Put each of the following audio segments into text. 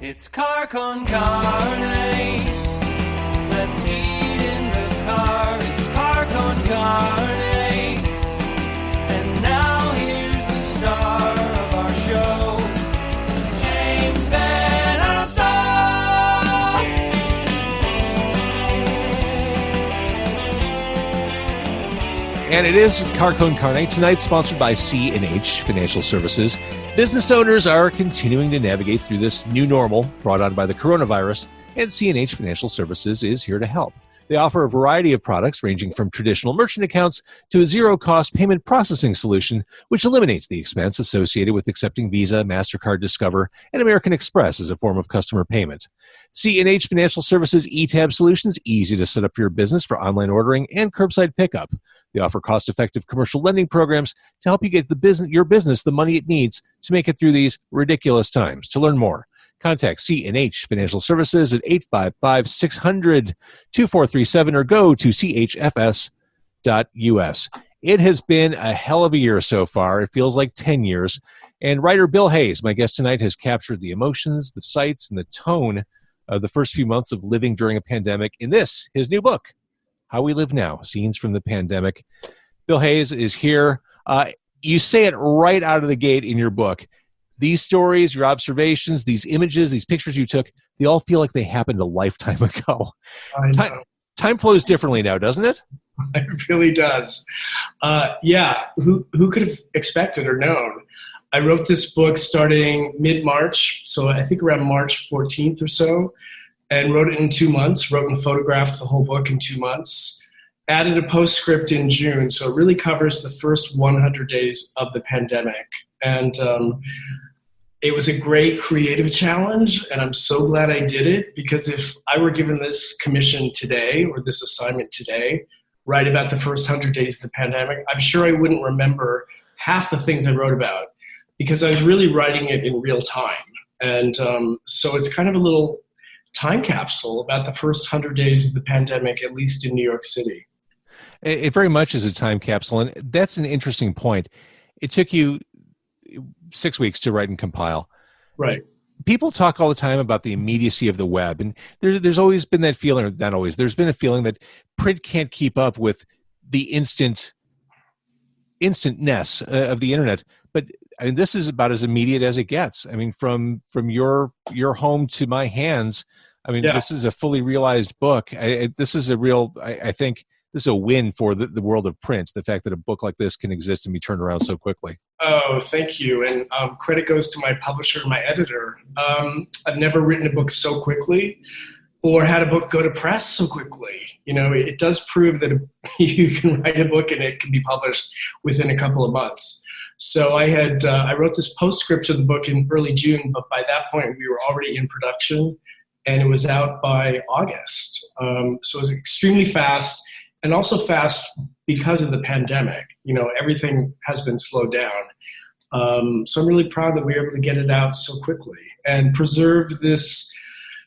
It's car con carne. Let's eat in the car. It's car con carne. And now here's the star of our show, James Van Asta. And it is Car Con Carne, tonight sponsored by C&H Financial Services. Business owners are continuing to navigate through this new normal brought on by the coronavirus, and C&H Financial Services is here to help. They offer a variety of products ranging from traditional merchant accounts to a zero-cost payment processing solution, which eliminates the expense associated with accepting Visa, MasterCard, Discover, and American Express as a form of customer payment. C&H Financial Services eTab solutions easy to set up for your business for online ordering and curbside pickup. They offer cost-effective commercial lending programs to help you get your business the money it needs to make it through these ridiculous times. To learn more, contact C&H Financial Services at 855-600-2437 or go to chfs.us. It has been a hell of a year so far. It feels like 10 years. And writer Bill Hayes, my guest tonight, has captured the emotions, the sights, and the tone of the first few months of living during a pandemic in his new book, How We Live Now, Scenes from the Pandemic. Bill Hayes is here. You say it right out of the gate in your book. These stories, your observations, these images, these pictures you took, they all feel like they happened a lifetime ago. I know. Time flows differently now, doesn't it? It really does. Who could have expected or known? I wrote this book starting mid-March, so I think around March 14th or so, and wrote it in 2 months, wrote and photographed the whole book in 2 months, added a postscript in June, so it really covers the first 100 days of the pandemic. And it was a great creative challenge, and I'm so glad I did it, because if I were given this commission today, or this assignment today, write about the first 100 days of the pandemic, I'm sure I wouldn't remember half the things I wrote about, because I was really writing it in real time. And so it's kind of a little time capsule about the first 100 days of the pandemic, at least in New York City. It very much is a time capsule, and that's an interesting point. It took you 6 weeks to write and compile. Right. People talk all the time about the immediacy of the web, and there's always been that feeling, or not always, there's been a feeling that print can't keep up with the instantness of the internet. But I mean, this is about as immediate as it gets. I mean, from your home to my hands, I mean, This is a fully realized book. This is a real, I think, this is a win for the world of print, the fact that a book like this can exist and be turned around so quickly. Oh, thank you. And credit goes to my publisher and my editor. I've never written a book so quickly or had a book go to press so quickly. You know, it does prove that you can write a book and it can be published within a couple of months. So I wrote this postscript to the book in early June, but by that point we were already in production and it was out by August. So it was extremely fast. And also fast because of the pandemic. You know, everything has been slowed down. So I'm really proud that we were able to get it out so quickly and preserve this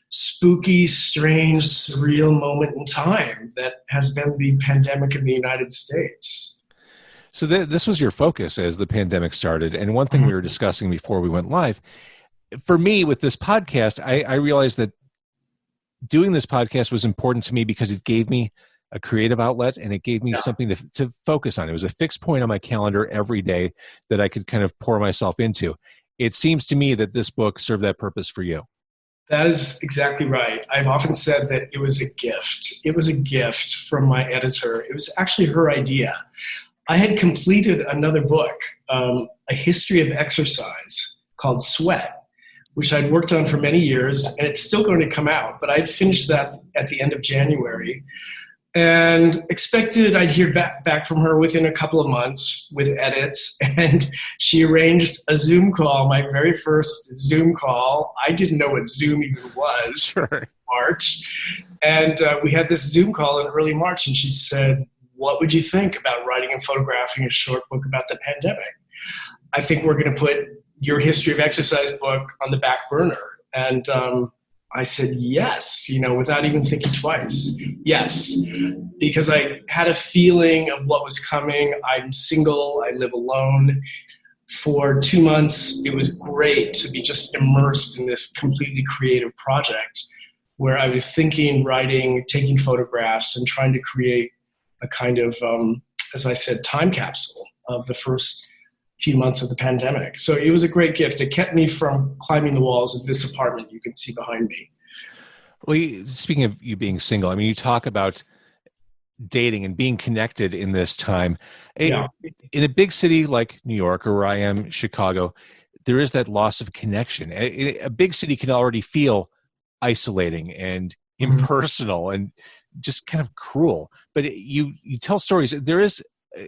spooky, strange, surreal moment in time that has been the pandemic in the United States. So this was your focus as the pandemic started. And one thing we were discussing before we went live, for me with this podcast, I realized that doing this podcast was important to me because it gave me a creative outlet, and it gave me something to focus on. It was a fixed point on my calendar every day that I could kind of pour myself into. It seems to me that this book served that purpose for you. That is exactly right. I've often said that it was a gift. It was a gift from my editor. It was actually her idea. I had completed another book, a history of exercise called Sweat, which I'd worked on for many years, and it's still going to come out, but I'd finished that at the end of January. And expected I'd hear back from her within a couple of months with edits. And she arranged a Zoom call, my very first Zoom call. I didn't know what Zoom even was. Sure. March. And we had this Zoom call in early March. And she said, what would you think about writing and photographing a short book about the pandemic? I think we're going to put your history of exercise book on the back burner. And I said, yes, without even thinking twice. Yes, because I had a feeling of what was coming. I'm single. I live alone. for 2 months, it was great to be just immersed in this completely creative project where I was thinking, writing, taking photographs, and trying to create a kind of, as I said, time capsule of the first few months of the pandemic. So it was a great gift. It kept me from climbing the walls of this apartment you can see behind me. Well, speaking of you being single, I mean, you talk about dating and being connected in this time. Yeah. In a big city like New York, or where I am, Chicago, there is that loss of connection. A big city can already feel isolating and impersonal and just kind of cruel. But you tell stories. There is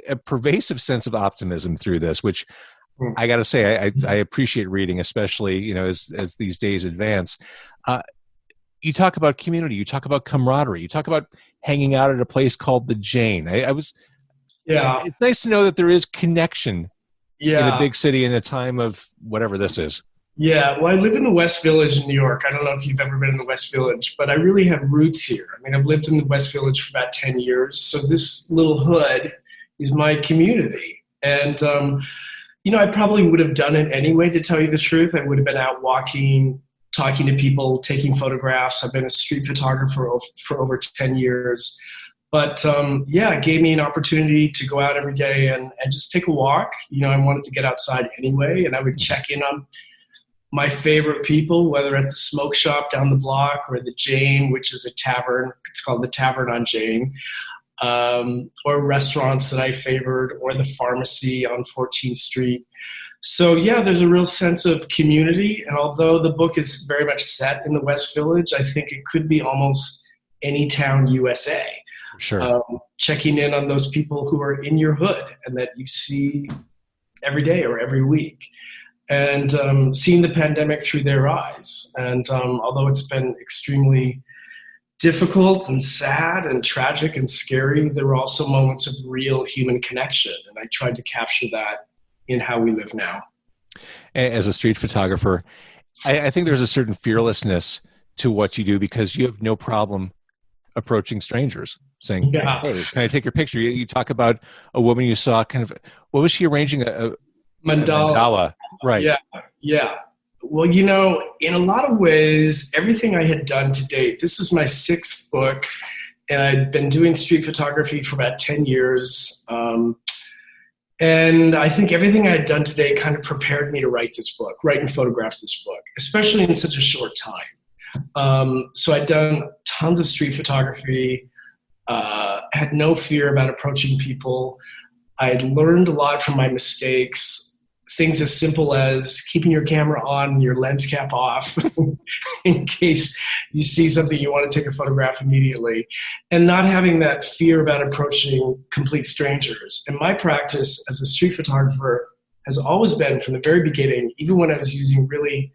a pervasive sense of optimism through this, which I got to say, I appreciate reading, especially, you know, as these days advance. You talk about community, you talk about camaraderie, you talk about hanging out at a place called the Jane. It's nice to know that there is connection in a big city in a time of whatever this is. Yeah, well, I live in the West Village in New York. I don't know if you've ever been in the West Village, but I really have roots here. I mean, I've lived in the West Village for about 10 years. So this little hood is my community. And, you know, I probably would have done it anyway, to tell you the truth. I would have been out walking, talking to people, taking photographs. I've been a street photographer for over 10 years. But it gave me an opportunity to go out every day and just take a walk. You know, I wanted to get outside anyway, and I would check in on my favorite people, whether at the smoke shop down the block or the Jane, which is a tavern. It's called the Tavern on Jane. Or restaurants that I favored, or the pharmacy on 14th Street. So yeah, there's a real sense of community. And although the book is very much set in the West Village, I think it could be almost any town USA. Sure. Checking in on those people who are in your hood and that you see every day or every week. And seeing the pandemic through their eyes. And although it's been extremely difficult and sad and tragic and scary, there were also moments of real human connection. And I tried to capture that in how we live now. As a street photographer, I think there's a certain fearlessness to what you do, because you have no problem approaching strangers saying, hey, can I take your picture? You talk about a woman you saw what was she arranging? A mandala. Right. Yeah. Well, you know, in a lot of ways, everything I had done to date, this is my 6th book, and I'd been doing street photography for about 10 years. And I think everything I had done to date kind of prepared me to write and photograph this book, especially in such a short time. So I'd done tons of street photography, had no fear about approaching people. I had learned a lot from my mistakes. Things as simple as keeping your camera on and your lens cap off in case you see something you want to take a photograph immediately, and not having that fear about approaching complete strangers. And my practice as a street photographer has always been, from the very beginning, even when I was using really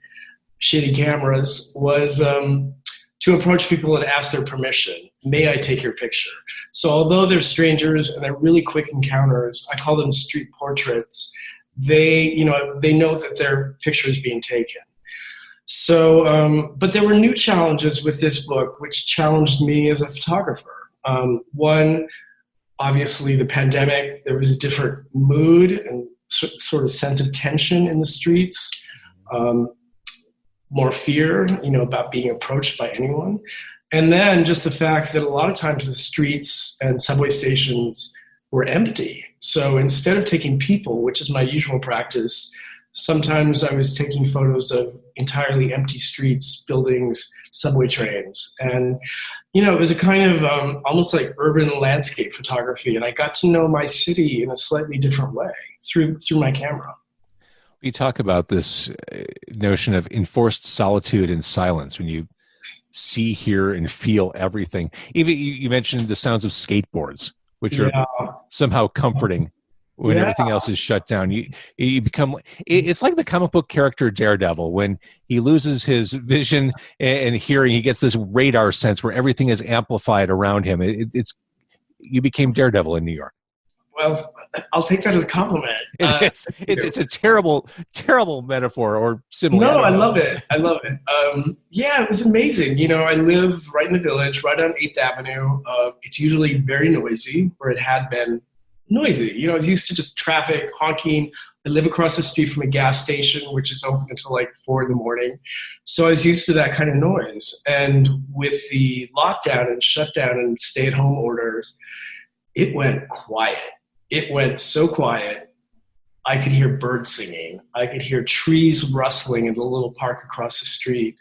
shitty cameras, was to approach people and ask their permission. May I take your picture? So although they're strangers and they're really quick encounters, I call them street portraits. They know that their picture is being taken. So, but there were new challenges with this book, which challenged me as a photographer. One, obviously the pandemic, there was a different mood and sort of sense of tension in the streets, more fear, about being approached by anyone. And then just the fact that a lot of times the streets and subway stations were empty. So instead of taking people, which is my usual practice, sometimes I was taking photos of entirely empty streets, buildings, subway trains. And, it was a kind of almost like urban landscape photography. And I got to know my city in a slightly different way through my camera. We talk about this notion of enforced solitude and silence when you see, hear, and feel everything. Even you mentioned the sounds of skateboards, which are somehow comforting when everything else is shut down. You become, it's like the comic book character Daredevil. When he loses his vision and hearing, he gets this radar sense where everything is amplified around him. You became Daredevil in New York. Well, I'll take that as a compliment. It's a terrible, terrible metaphor or simile. No, I love it. It was amazing. I live right in the Village, right on 8th Avenue. It's usually very noisy, where it had been, noisy. You know, I was used to just traffic, honking. I live across the street from a gas station, which is open until like 4 a.m. So I was used to that kind of noise. And with the lockdown and shutdown and stay-at-home orders, it went quiet. It went so quiet. I could hear birds singing. I could hear trees rustling in the little park across the street.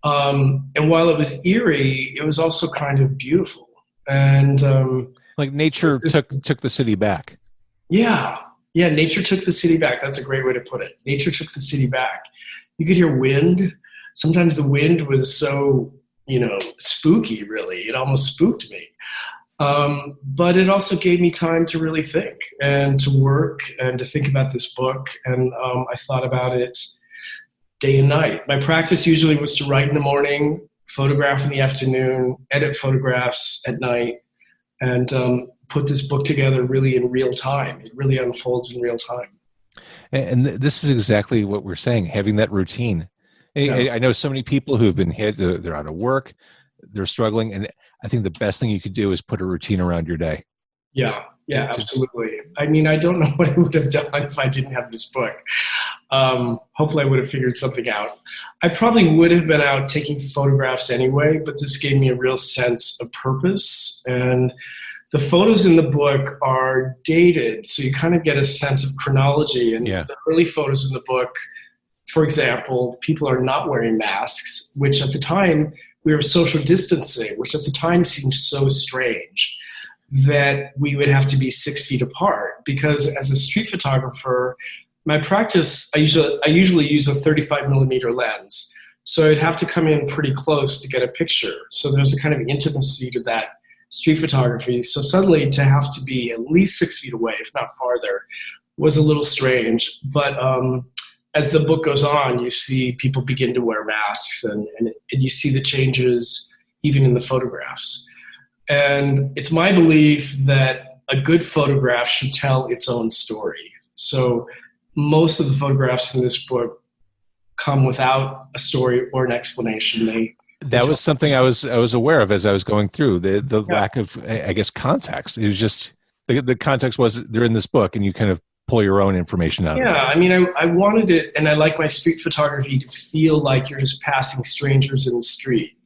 And while it was eerie, it was also kind of beautiful. And like nature took the city back. Yeah, nature took the city back. That's a great way to put it. Nature took the city back. You could hear wind. Sometimes the wind was so, spooky, really. It almost spooked me. But it also gave me time to really think and to work and to think about this book. And I thought about it day and night. My practice usually was to write in the morning, photograph in the afternoon, edit photographs at night, and put this book together really in real time. It really unfolds in real time. And this is exactly what we're saying, having that routine. Yeah. I know so many people who have been hit, they're out of work, they're struggling, and I think the best thing you could do is put a routine around your day. Yeah, absolutely. I mean, I don't know what I would have done if I didn't have this book. Hopefully I would have figured something out. I probably would have been out taking photographs anyway, but this gave me a real sense of purpose. And the photos in the book are dated, so you kind of get a sense of chronology. And the early photos in the book, for example, people are not wearing masks, which at the time we were social distancing, which at the time seemed so strange that we would have to be 6 feet apart. Because as a street photographer, my practice, I usually use a 35 millimeter lens. So I'd have to come in pretty close to get a picture. So there's a kind of intimacy to that street photography. So suddenly to have to be at least 6 feet away, if not farther, was a little strange. But as the book goes on, you see people begin to wear masks and you see the changes even in the photographs. And it's my belief that a good photograph should tell its own story. So most of the photographs in this book come without a story or an explanation. That was something I was aware of as I was going through the lack of, I guess, context. It was just the context was they're in this book, and you kind of pull your own information out. Yeah, I mean, I wanted it, and I like my street photography to feel like you're just passing strangers in the street,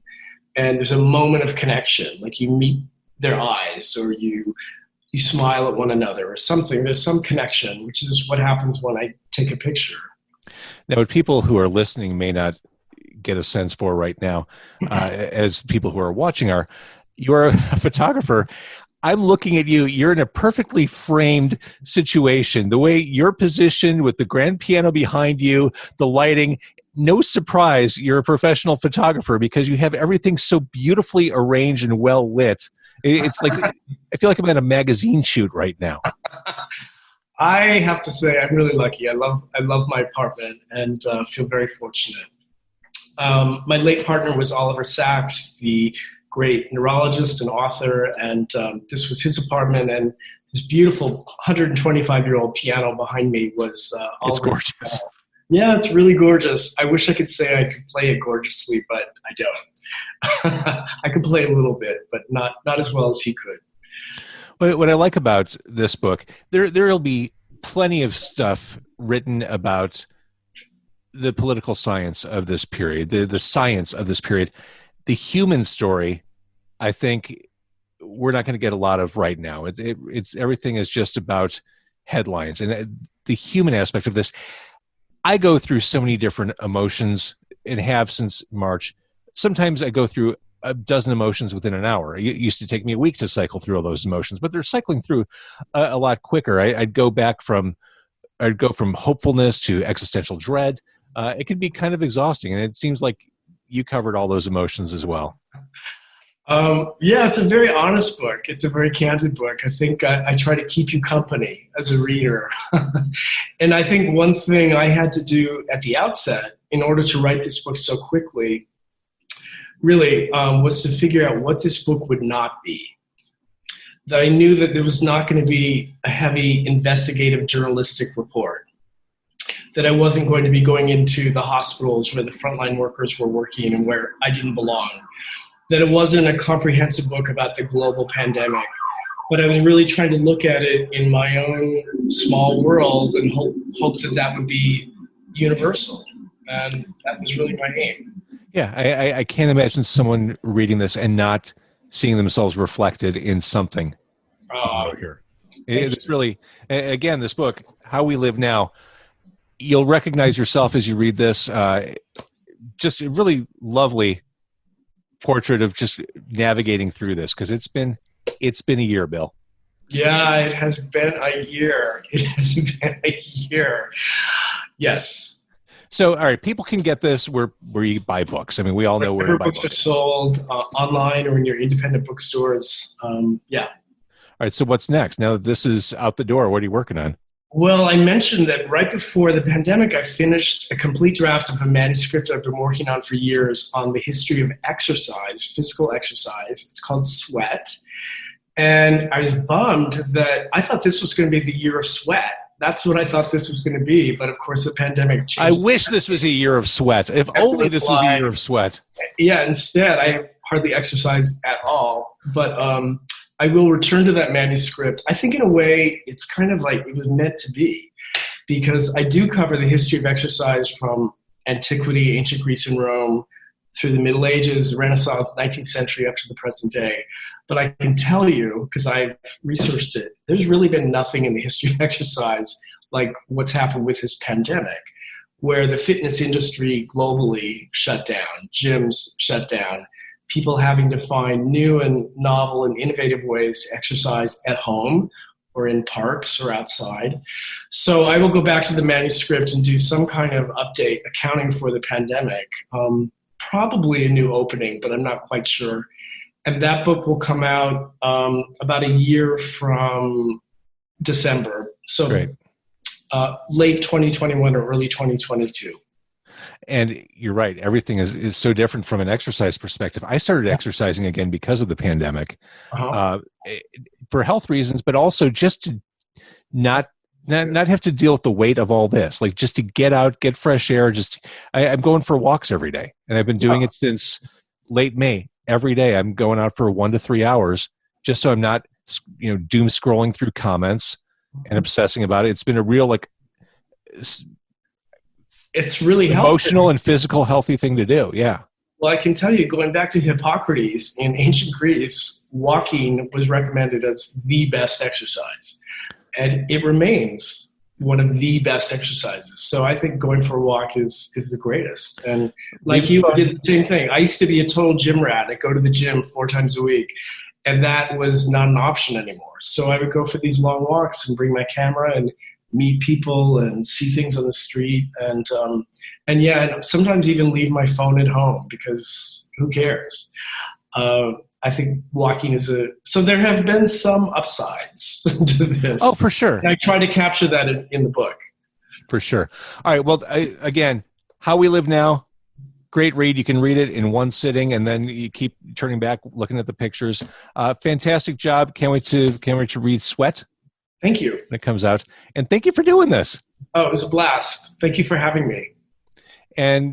and there's a moment of connection, like you meet their eyes, or you smile at one another, or something. There's some connection, which is what happens when I take a picture. Now, what people who are listening may not get a sense for right now, as people who are watching are, you're a photographer. I'm looking at you. You're in a perfectly framed situation. The way you're positioned with the grand piano behind you, the lighting, no surprise you're a professional photographer because you have everything so beautifully arranged and well lit. It's like, I feel like I'm at a magazine shoot right now. I have to say I'm really lucky. I love my apartment and feel very fortunate. My late partner was Oliver Sacks, the great neurologist and author, and this was his apartment, and this beautiful 125-year-old piano behind me was It's gorgeous. Yeah, it's really gorgeous. I wish I could say I could play it gorgeously, but I don't. I could play a little bit, but not as well as he could. What I like about this book, there'll be plenty of stuff written about the political science of this period, the science of this period. The human story, I think we're not going to get a lot of right now. It's everything is just about headlines, and the human aspect of this. I go through so many different emotions and have since March. Sometimes I go through a dozen emotions within an hour. It used to take me a week to cycle through all those emotions, but they're cycling through a lot quicker. I'd go from hopefulness to existential dread. It can be kind of exhausting, and it seems like you covered all those emotions as well. Yeah, it's a very honest book. It's a very candid book. I think I try to keep you company as a reader. And I think one thing I had to do at the outset in order to write this book so quickly really was to figure out what this book would not be. That I knew that there was not going to be a heavy investigative journalistic report. That I wasn't going to be going into the hospitals where the frontline workers were working and where I didn't belong. That it wasn't a comprehensive book about the global pandemic. but I was really trying to look at it in my own small world and hope that that would be universal. And that was really my aim. Yeah, I can't imagine someone reading this and not seeing themselves reflected in something here. It's really, again, this book, How We Live Now, you'll recognize yourself as you read this. Just a really lovely portrait of just navigating through this, because it's been a year, Bill. Yeah, it has been a year. It has been a year. Yes. So, all right, people can get this where you buy books. I mean, we all know where to buy books. Books are sold online or in your independent bookstores. Yeah. All right, so what's next? Now that this is out the door, what are you working on? Well, I mentioned that right before the pandemic, I finished a complete draft of a manuscript I've been working on for years on the history of exercise, physical exercise. It's called Sweat. And I was bummed that I thought this was going to be the year of sweat. That's what I thought this was going to be. But of course, the pandemic changed. I wish this was a year of sweat. If only this was a year of sweat. Yeah, instead, I have hardly exercised at all. But I will return to that manuscript. I think in a way, it's kind of like it was meant to be, because I do cover the history of exercise from antiquity, ancient Greece and Rome, through the Middle Ages, the Renaissance, 19th century, up to the present day. But I can tell you, because I've researched it, there's really been nothing in the history of exercise like what's happened with this pandemic, where the fitness industry globally shut down, gyms shut down, people having to find new and novel and innovative ways to exercise at home or in parks or outside. So I will go back to the manuscript and do some kind of update accounting for the pandemic. Probably a new opening, but I'm not quite sure. And that book will come out about a year from December. So late 2021 or early 2022. And you're right. Everything is so different from an exercise perspective. I started exercising again because of the pandemic for health reasons, but also just to not have to deal with the weight of all this, like just to get out, get fresh air. I'm going for walks every day, and I've been doing it since late May. Every day I'm going out for 1 to 3 hours just so I'm not, doom scrolling through comments and obsessing about it. It's been a real, it's really emotional healthy. And physical healthy thing to do. Yeah. Well, I can tell you, going back to Hippocrates in ancient Greece, walking was recommended as the best exercise. And it remains one of the best exercises. So I think going for a walk is the greatest. And like you, I did the same thing. I used to be a total gym rat. I go to the gym 4 times a week, and that was not an option anymore. So I would go for these long walks and bring my camera and meet people and see things on the street. And sometimes even leave my phone at home, because who cares? I think walking so there have been some upsides to this. Oh, for sure. And I try to capture that in the book. For sure. All right. Well, again, How We Live Now, great read. You can read it in one sitting, and then you keep turning back, looking at the pictures. Fantastic job. Can't wait to read Sweat. Thank you. When it comes out. And thank you for doing this. Oh, it was a blast. Thank you for having me. And